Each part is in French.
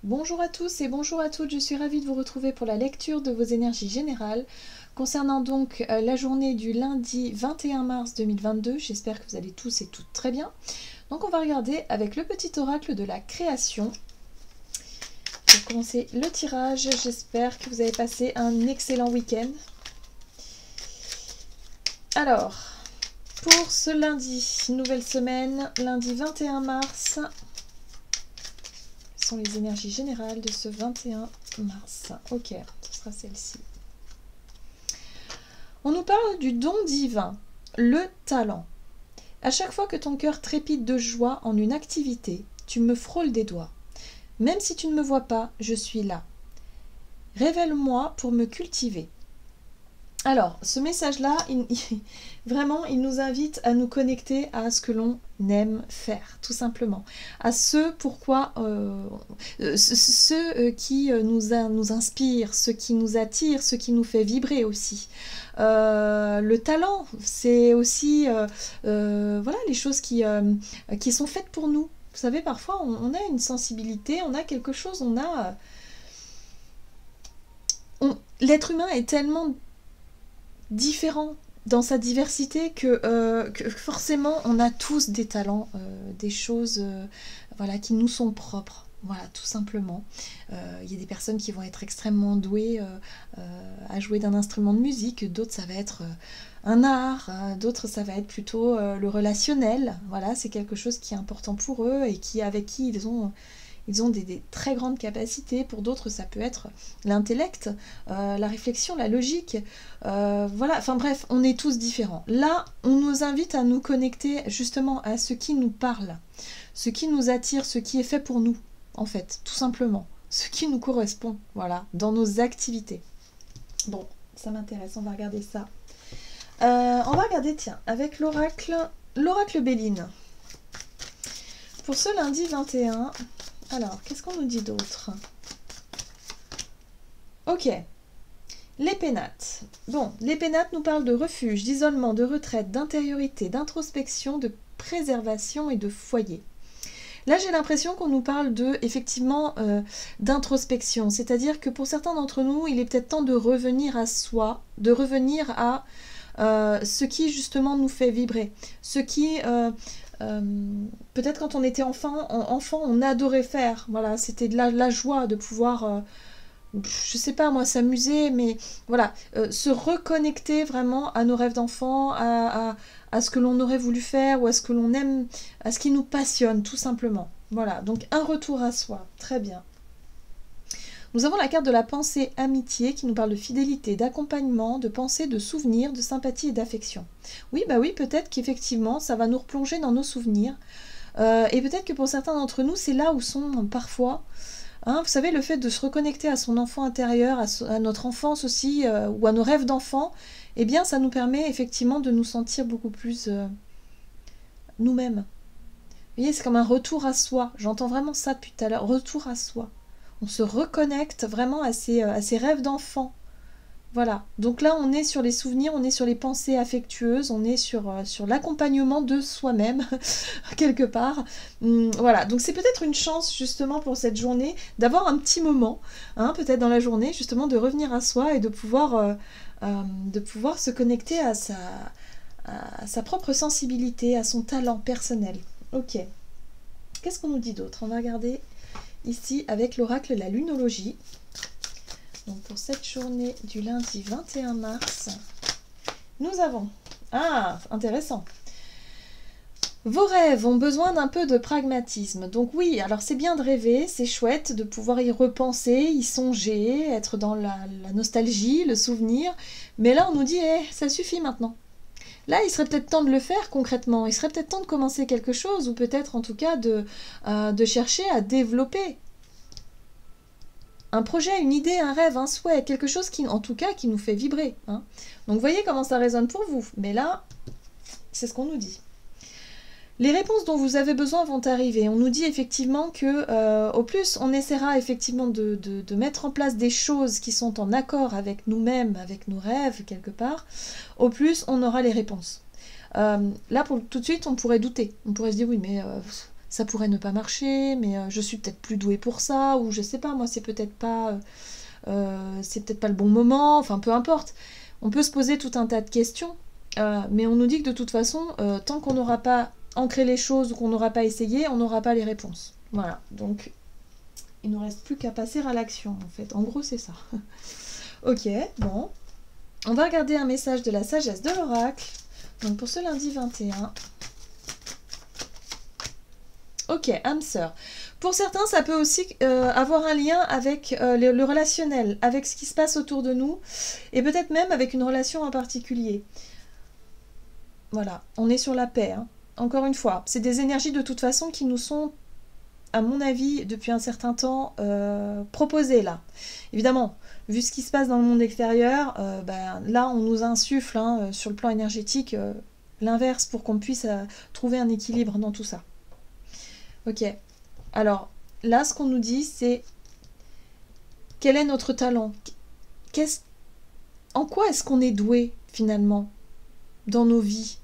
Bonjour à tous et bonjour à toutes, je suis ravie de vous retrouver pour la lecture de vos énergies générales concernant donc la journée du lundi 21 mars 2022. J'espère que vous allez tous et toutes très bien. Donc on va regarder avec le petit oracle de la création. Pour commencer le tirage, j'espère que vous avez passé un excellent week-end. Alors, pour ce lundi, nouvelle semaine, lundi 21 mars, sont les énergies générales de ce 21 mars. Ok, ce sera celle-ci. On nous parle du don divin, le talent. À chaque fois que ton cœur trépide de joie en une activité, tu me frôles des doigts. Même si tu ne me vois pas, je suis là. Révèle-moi pour me cultiver. Alors, ce message-là, vraiment, il nous invite à nous connecter à ce que l'on aime faire, tout simplement. À ce pourquoi, qui nous inspire, ce qui nous attire, ce qui nous fait vibrer aussi. Le talent, c'est aussi voilà, les choses qui sont faites pour nous. Vous savez, parfois, on a une sensibilité, on a quelque chose, l'être humain est tellement différent dans sa diversité que forcément on a tous des talents, des choses voilà, qui nous sont propres. Voilà, tout simplement. Il y a des personnes qui vont être extrêmement douées à jouer d'un instrument de musique, d'autres ça va être un art, d'autres ça va être plutôt le relationnel. Voilà, c'est quelque chose qui est important pour eux et avec qui ils ont des très grandes capacités. Pour d'autres, ça peut être l'intellect, la réflexion, la logique. Voilà, enfin bref, on est tous différents. Là, on nous invite à nous connecter justement à ce qui nous parle, ce qui nous attire, ce qui est fait pour nous, en fait, tout simplement. Ce qui nous correspond, voilà, dans nos activités. Bon, ça m'intéresse, on va regarder ça. On va regarder, tiens, avec l'oracle Béline. Pour ce lundi 21... Alors, qu'est-ce qu'on nous dit d'autre? Ok. Les pénates. Bon, les pénates nous parlent de refuge, d'isolement, de retraite, d'intériorité, d'introspection, de préservation et de foyer. Là, j'ai l'impression qu'on nous parle effectivement, d'introspection. C'est-à-dire que pour certains d'entre nous, il est peut-être temps de revenir à soi, de revenir à ce qui, justement, nous fait vibrer. Ce qui... peut-être quand on était enfant, on adorait faire. Voilà, c'était de la joie de pouvoir, je sais pas moi, s'amuser, mais voilà, se reconnecter vraiment à nos rêves d'enfant, à ce que l'on aurait voulu faire ou à ce que l'on aime, à ce qui nous passionne, tout simplement. Voilà, donc un retour à soi, très bien. Nous avons la carte de la pensée amitié qui nous parle de fidélité, d'accompagnement, de pensée, de souvenirs, de sympathie et d'affection. Oui, bah oui, peut-être qu'effectivement, ça va nous replonger dans nos souvenirs. Et peut-être que pour certains d'entre nous, c'est là où sont parfois... Hein, vous savez, le fait de se reconnecter à son enfant intérieur, à notre enfance aussi, ou à nos rêves d'enfant, eh bien, ça nous permet effectivement de nous sentir beaucoup plus nous-mêmes. Vous voyez, c'est comme un retour à soi. J'entends vraiment ça depuis tout à l'heure, retour à soi. On se reconnecte vraiment à ses rêves d'enfant. Voilà. Donc là, on est sur les souvenirs, on est sur les pensées affectueuses, on est sur l'accompagnement de soi-même, quelque part. Voilà. Donc c'est peut-être une chance, justement, pour cette journée, d'avoir un petit moment, hein, peut-être dans la journée, justement, de revenir à soi et de pouvoir se connecter à sa propre sensibilité, à son talent personnel. Ok. Qu'est-ce qu'on nous dit d'autre? On va regarder... ici avec l'oracle la lunologie. Donc pour cette journée du lundi 21 mars, nous avons... Ah, intéressant. Vos rêves ont besoin d'un peu de pragmatisme. Donc oui, alors c'est bien de rêver, c'est chouette de pouvoir y repenser, y songer, être dans la nostalgie, le souvenir. Mais là, on nous dit, ça suffit maintenant. Là, il serait peut-être temps de le faire concrètement. Il serait peut-être temps de commencer quelque chose, ou peut-être en tout cas de chercher à développer un projet, une idée, un rêve, un souhait, quelque chose qui, en tout cas, qui nous fait vibrer. Hein. Donc, vous voyez comment ça résonne pour vous. Mais là, c'est ce qu'on nous dit. Les réponses dont vous avez besoin vont arriver. On nous dit effectivement que, au plus, on essaiera effectivement de mettre en place des choses qui sont en accord avec nous-mêmes, avec nos rêves, quelque part, au plus, on aura les réponses. Là, tout de suite, on pourrait douter. On pourrait se dire, oui, mais ça pourrait ne pas marcher, mais je suis peut-être plus douée pour ça, ou je sais pas, moi c'est peut-être pas le bon moment, enfin peu importe. On peut se poser tout un tas de questions, mais on nous dit que de toute façon, tant qu'on n'aura pas ancré les choses ou qu'on n'aura pas essayé, on n'aura pas les réponses. Voilà, donc il ne nous reste plus qu'à passer à l'action en fait. En gros c'est ça. Ok, bon. On va regarder un message de la sagesse de l'oracle. Donc pour ce lundi 21. Ok, âme sœur. Pour certains, ça peut aussi avoir un lien avec le relationnel, avec ce qui se passe autour de nous, et peut-être même avec une relation en particulier. Voilà, on est sur la paix. Hein. Encore une fois, c'est des énergies de toute façon qui nous sont, à mon avis, depuis un certain temps, proposées là. Évidemment, vu ce qui se passe dans le monde extérieur, là, on nous insuffle sur le plan énergétique l'inverse pour qu'on puisse trouver un équilibre dans tout ça. Ok. Alors, là, ce qu'on nous dit, c'est quel est notre talent? En quoi est-ce qu'on est doué, finalement, dans nos vies?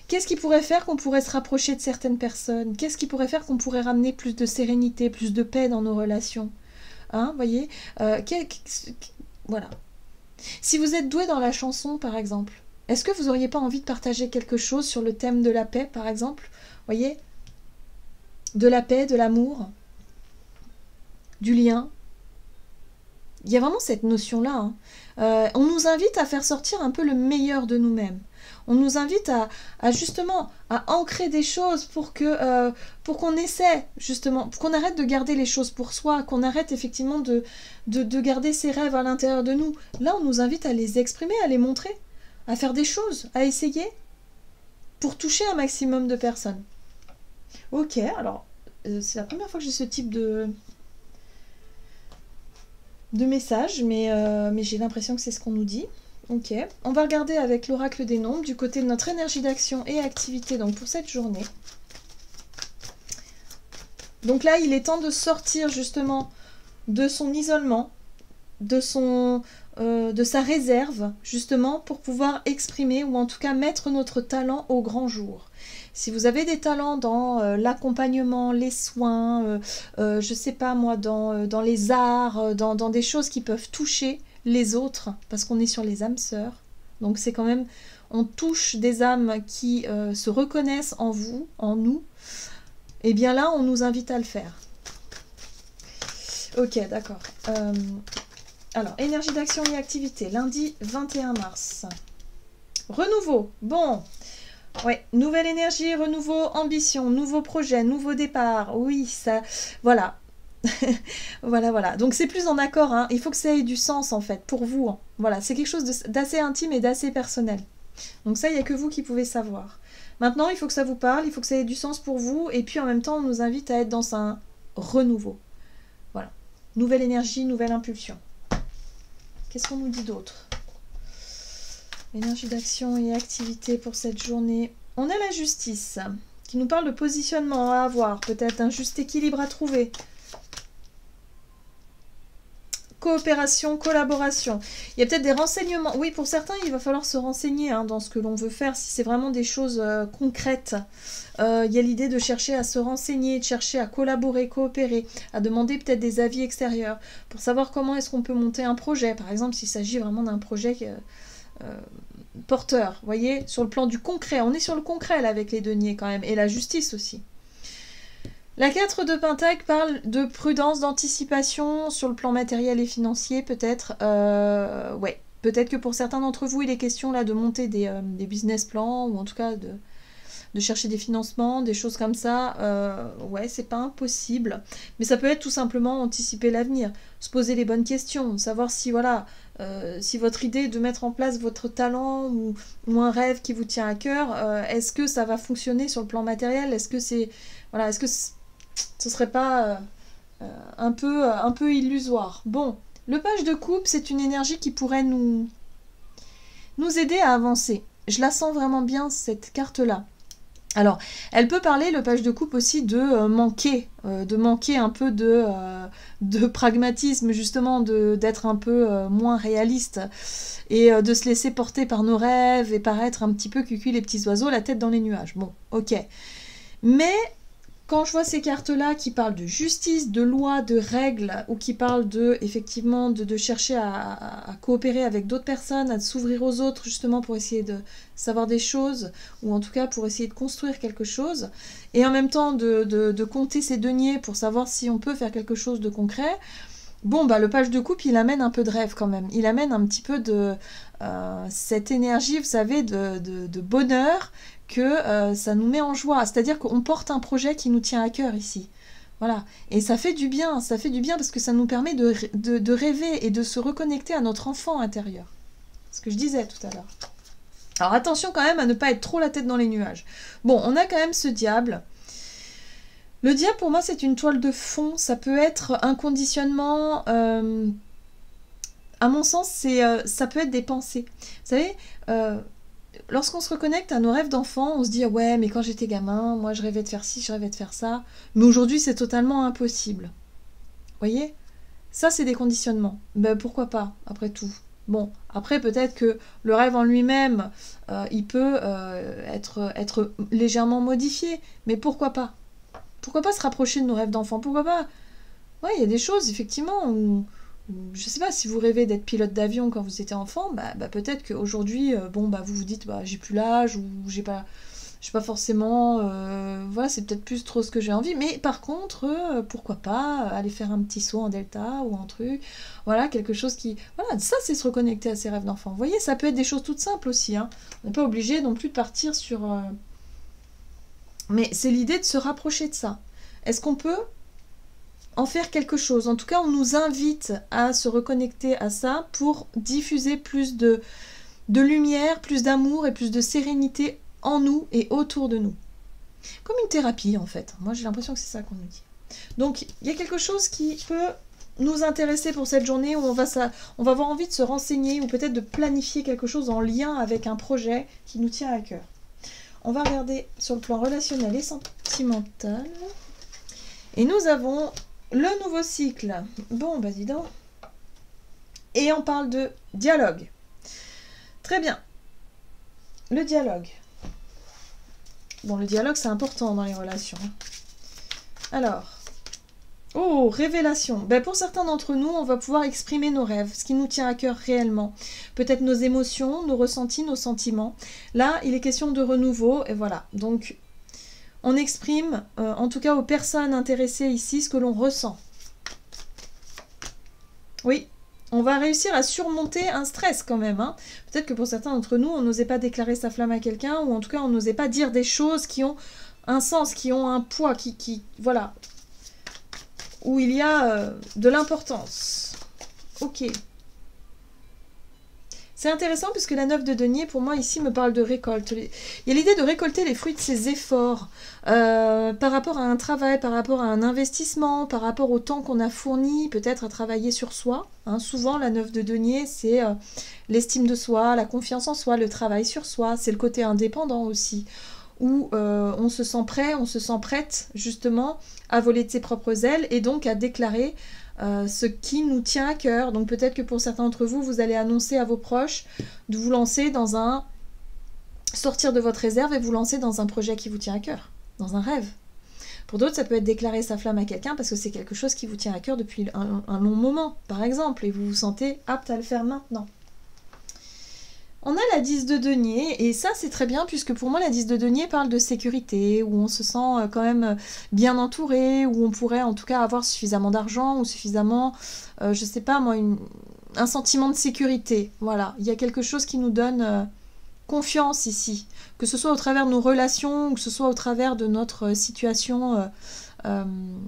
Qu'est-ce qui pourrait faire qu'on pourrait se rapprocher de certaines personnes? Qu'est-ce qui pourrait faire qu'on pourrait ramener plus de sérénité, plus de paix dans nos relations? Hein, voyez voilà. Si vous êtes doué dans la chanson, par exemple, est-ce que vous n'auriez pas envie de partager quelque chose sur le thème de la paix, par exemple? Voyez, de la paix, de l'amour, du lien. Il y a vraiment cette notion-là. Hein. On nous invite à faire sortir un peu le meilleur de nous-mêmes. On nous invite à justement à ancrer des choses pour qu'on essaie justement, pour qu'on arrête de garder les choses pour soi, qu'on arrête effectivement de garder ses rêves à l'intérieur de nous. Là, on nous invite à les exprimer, à les montrer, à faire des choses, à essayer pour toucher un maximum de personnes. Ok, alors c'est la première fois que j'ai ce type de message, mais j'ai l'impression que c'est ce qu'on nous dit. Ok, on va regarder avec l'oracle des nombres du côté de notre énergie d'action et activité donc pour cette journée. Donc là, il est temps de sortir justement de son isolement, de sa réserve, justement, pour pouvoir exprimer ou en tout cas mettre notre talent au grand jour. Si vous avez des talents dans l'accompagnement, les soins, je sais pas moi, dans les arts, dans des choses qui peuvent toucher les autres, parce qu'on est sur les âmes sœurs, donc c'est quand même, on touche des âmes qui se reconnaissent en vous, en nous, et bien là, on nous invite à le faire. Ok, d'accord. Alors, énergie d'action et activité, lundi 21 mars. Renouveau, bon. Ouais, nouvelle énergie, renouveau, ambition, nouveau projet, nouveau départ. Oui, ça, voilà. Voilà. Donc c'est plus en accord, hein. Il faut que ça ait du sens en fait, pour vous. Hein. Voilà, c'est quelque chose d'assez intime et d'assez personnel. Donc ça, il n'y a que vous qui pouvez savoir. Maintenant, il faut que ça vous parle, il faut que ça ait du sens pour vous, et puis en même temps, on nous invite à être dans un renouveau. Voilà. Nouvelle énergie, nouvelle impulsion. Qu'est-ce qu'on nous dit d'autre? Énergie d'action et activité pour cette journée. On a la justice, qui nous parle de positionnement à avoir, peut-être un juste équilibre à trouver. Coopération, collaboration. Il y a peut-être des renseignements. Oui, pour certains, il va falloir se renseigner dans ce que l'on veut faire, si c'est vraiment des choses concrètes. Il y a l'idée de chercher à se renseigner, de chercher à collaborer, coopérer, à demander peut-être des avis extérieurs, pour savoir comment est-ce qu'on peut monter un projet. Par exemple, s'il s'agit vraiment d'un projet porteur, vous voyez, sur le plan du concret. On est sur le concret là, avec les deniers quand même, et la justice aussi. La 4 de Pentacle parle de prudence, d'anticipation sur le plan matériel et financier, peut-être. Ouais, peut-être que pour certains d'entre vous, il est question là de monter des business plans, ou en tout cas de chercher des financements, des choses comme ça. Ouais, c'est pas impossible. Mais ça peut être tout simplement anticiper l'avenir, se poser les bonnes questions, savoir si, voilà, si votre idée de mettre en place votre talent ou un rêve qui vous tient à cœur, est-ce que ça va fonctionner sur le plan matériel? Est-ce que c'est... Voilà, est-ce que ce serait pas un peu illusoire? Bon, le page de coupe, c'est une énergie qui pourrait nous aider à avancer. Je la sens vraiment bien, cette carte-là. Alors, elle peut parler, le page de coupe aussi, de manquer un peu de pragmatisme, justement, d'être un peu moins réaliste, et de se laisser porter par nos rêves, et paraître un petit peu cucu les petits oiseaux, la tête dans les nuages. Bon, ok. Mais quand je vois ces cartes-là qui parlent de justice, de loi, de règles, ou qui parlent de, effectivement, de chercher à coopérer avec d'autres personnes, à s'ouvrir aux autres, justement, pour essayer de savoir des choses, ou en tout cas pour essayer de construire quelque chose, et en même temps de compter ses deniers pour savoir si on peut faire quelque chose de concret, bon, bah, le page de coupe, il amène un peu de rêve quand même. Il amène un petit peu de cette énergie, vous savez, de bonheur, que ça nous met en joie. C'est-à-dire qu'on porte un projet qui nous tient à cœur ici. Voilà. Et ça fait du bien parce que ça nous permet de rêver et de se reconnecter à notre enfant intérieur. Ce que je disais tout à l'heure. Alors attention quand même à ne pas être trop la tête dans les nuages. Bon, on a quand même ce diable. Le diable, pour moi, c'est une toile de fond. Ça peut être un conditionnement. À mon sens, ça peut être des pensées. Vous savez, lorsqu'on se reconnecte à nos rêves d'enfant, on se dit « Ouais, mais quand j'étais gamin, moi, je rêvais de faire ci, je rêvais de faire ça. Mais aujourd'hui, c'est totalement impossible. » Vous voyez? Ça, c'est des conditionnements. Ben, pourquoi pas, après tout? Bon, après, peut-être que le rêve en lui-même, il peut être légèrement modifié. Mais pourquoi pas? Pourquoi pas se rapprocher de nos rêves d'enfant? Pourquoi pas? Ouais, il y a des choses, effectivement, où je sais pas, si vous rêvez d'être pilote d'avion quand vous étiez enfant, bah peut-être qu'aujourd'hui, bon, bah vous vous dites, bah j'ai plus l'âge, ou j'ai pas forcément, voilà, c'est peut-être plus trop ce que j'ai envie, mais par contre, pourquoi pas aller faire un petit saut en delta, ou un truc, voilà, quelque chose qui, voilà, ça c'est se reconnecter à ses rêves d'enfant. Vous voyez, ça peut être des choses toutes simples aussi, hein. On n'est pas obligé non plus de partir sur... Mais c'est l'idée de se rapprocher de ça. Est-ce qu'on peut en faire quelque chose? En tout cas, on nous invite à se reconnecter à ça pour diffuser plus de lumière, plus d'amour et plus de sérénité en nous et autour de nous. Comme une thérapie, en fait. Moi, j'ai l'impression que c'est ça qu'on nous dit. Donc, il y a quelque chose qui peut nous intéresser pour cette journée où on va avoir envie de se renseigner ou peut-être de planifier quelque chose en lien avec un projet qui nous tient à cœur. On va regarder sur le plan relationnel et sentimental. Et nous avons le nouveau cycle. Bon, bah dis donc. Et on parle de dialogue. Très bien. Le dialogue. Bon, le dialogue, c'est important dans les relations. Alors. Oh, révélation. Ben, pour certains d'entre nous, on va pouvoir exprimer nos rêves, ce qui nous tient à cœur réellement. Peut-être nos émotions, nos ressentis, nos sentiments. Là, il est question de renouveau, et voilà. Donc, on exprime, en tout cas aux personnes intéressées ici, ce que l'on ressent. Oui, on va réussir à surmonter un stress quand même, hein. Peut-être que pour certains d'entre nous, on n'osait pas déclarer sa flamme à quelqu'un, ou en tout cas, on n'osait pas dire des choses qui ont un sens, qui ont un poids, voilà, où il y a de l'importance. Ok. C'est intéressant puisque la 9 de denier, pour moi, ici, me parle de récolte. Il y a l'idée de récolter les fruits de ses efforts par rapport à un travail, par rapport à un investissement, par rapport au temps qu'on a fourni, peut-être à travailler sur soi. Hein. Souvent, la 9 de denier, c'est l'estime de soi, la confiance en soi, le travail sur soi. C'est le côté indépendant aussi, où on se sent prêt, on se sent prête, justement, à voler de ses propres ailes et donc à déclarer ce qui nous tient à cœur. Donc peut-être que pour certains d'entre vous, vous allez annoncer à vos proches de vous lancer dans un... sortir de votre réserve et vous lancer dans un projet qui vous tient à cœur, dans un rêve. Pour d'autres, ça peut être déclarer sa flamme à quelqu'un parce que c'est quelque chose qui vous tient à cœur depuis un long moment, par exemple, et vous vous sentez apte à le faire maintenant. On a la 10 de denier, et ça c'est très bien puisque pour moi la 10 de denier parle de sécurité, où on se sent quand même bien entouré, où on pourrait en tout cas avoir suffisamment d'argent ou suffisamment, je sais pas moi, un sentiment de sécurité. Voilà, il y a quelque chose qui nous donne confiance ici, que ce soit au travers de nos relations ou que ce soit au travers de notre situation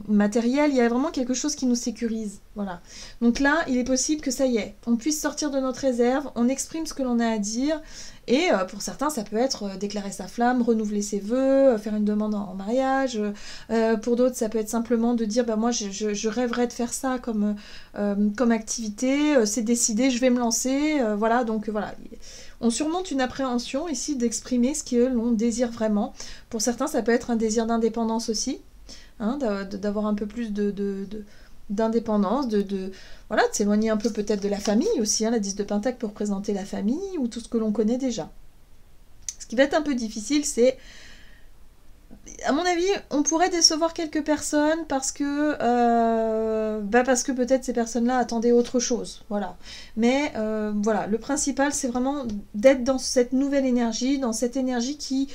matériel, il y a vraiment quelque chose qui nous sécurise. Voilà. Donc là, il est possible que ça y est, on puisse sortir de notre réserve, on exprime ce que l'on a à dire, et pour certains, ça peut être déclarer sa flamme, renouveler ses vœux, faire une demande en mariage. Pour d'autres, ça peut être simplement de dire, bah, moi, je rêverais de faire ça comme activité, c'est décidé, je vais me lancer. Voilà, donc voilà. On surmonte une appréhension ici d'exprimer ce que l'on désire vraiment. Pour certains, ça peut être un désir d'indépendance aussi. Hein, d'avoir un peu plus d'indépendance, voilà, de s'éloigner un peu peut-être de la famille aussi, hein, la 10 de Pentacle pour représenter la famille ou tout ce que l'on connaît déjà. Ce qui va être un peu difficile, c'est à mon avis, on pourrait décevoir quelques personnes parce que peut-être ces personnes-là attendaient autre chose, voilà. Mais voilà, le principal, c'est vraiment d'être dans cette nouvelle énergie, dans cette énergie qui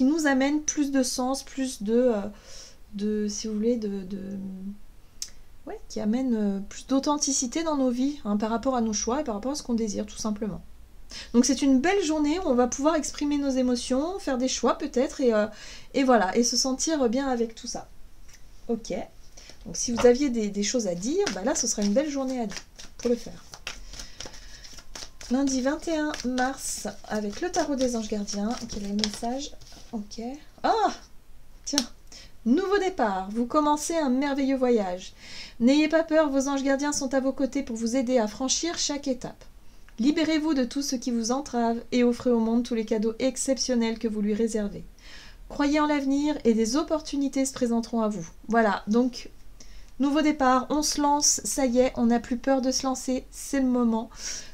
nous amène plus de sens, plus si vous voulez, ouais, qui amène plus d'authenticité dans nos vies, hein, par rapport à nos choix et par rapport à ce qu'on désire, tout simplement. Donc c'est une belle journée où on va pouvoir exprimer nos émotions, faire des choix peut-être, et voilà, et se sentir bien avec tout ça. Ok, donc si vous aviez des choses à dire, bah là ce sera une belle journée pour le faire. Lundi 21 mars, avec le tarot des anges gardiens, quel est le message? Ok. Ah, tiens, nouveau départ, vous commencez un merveilleux voyage. N'ayez pas peur, vos anges gardiens sont à vos côtés pour vous aider à franchir chaque étape. Libérez-vous de tout ce qui vous entrave et offrez au monde tous les cadeaux exceptionnels que vous lui réservez. Croyez en l'avenir et des opportunités se présenteront à vous. Voilà, donc nouveau départ, on se lance, ça y est, on n'a plus peur de se lancer, c'est le moment.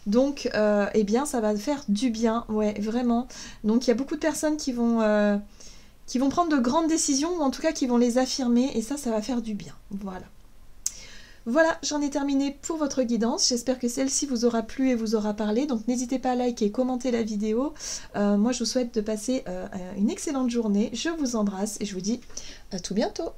Donc, eh bien, ça va faire du bien, ouais, vraiment. Donc, il y a beaucoup de personnes qui vont prendre de grandes décisions, ou en tout cas qui vont les affirmer, et ça va faire du bien. Voilà. Voilà, j'en ai terminé pour votre guidance. J'espère que celle-ci vous aura plu et vous aura parlé. Donc n'hésitez pas à liker et commenter la vidéo. Moi, je vous souhaite de passer une excellente journée. Je vous embrasse et je vous dis à tout bientôt.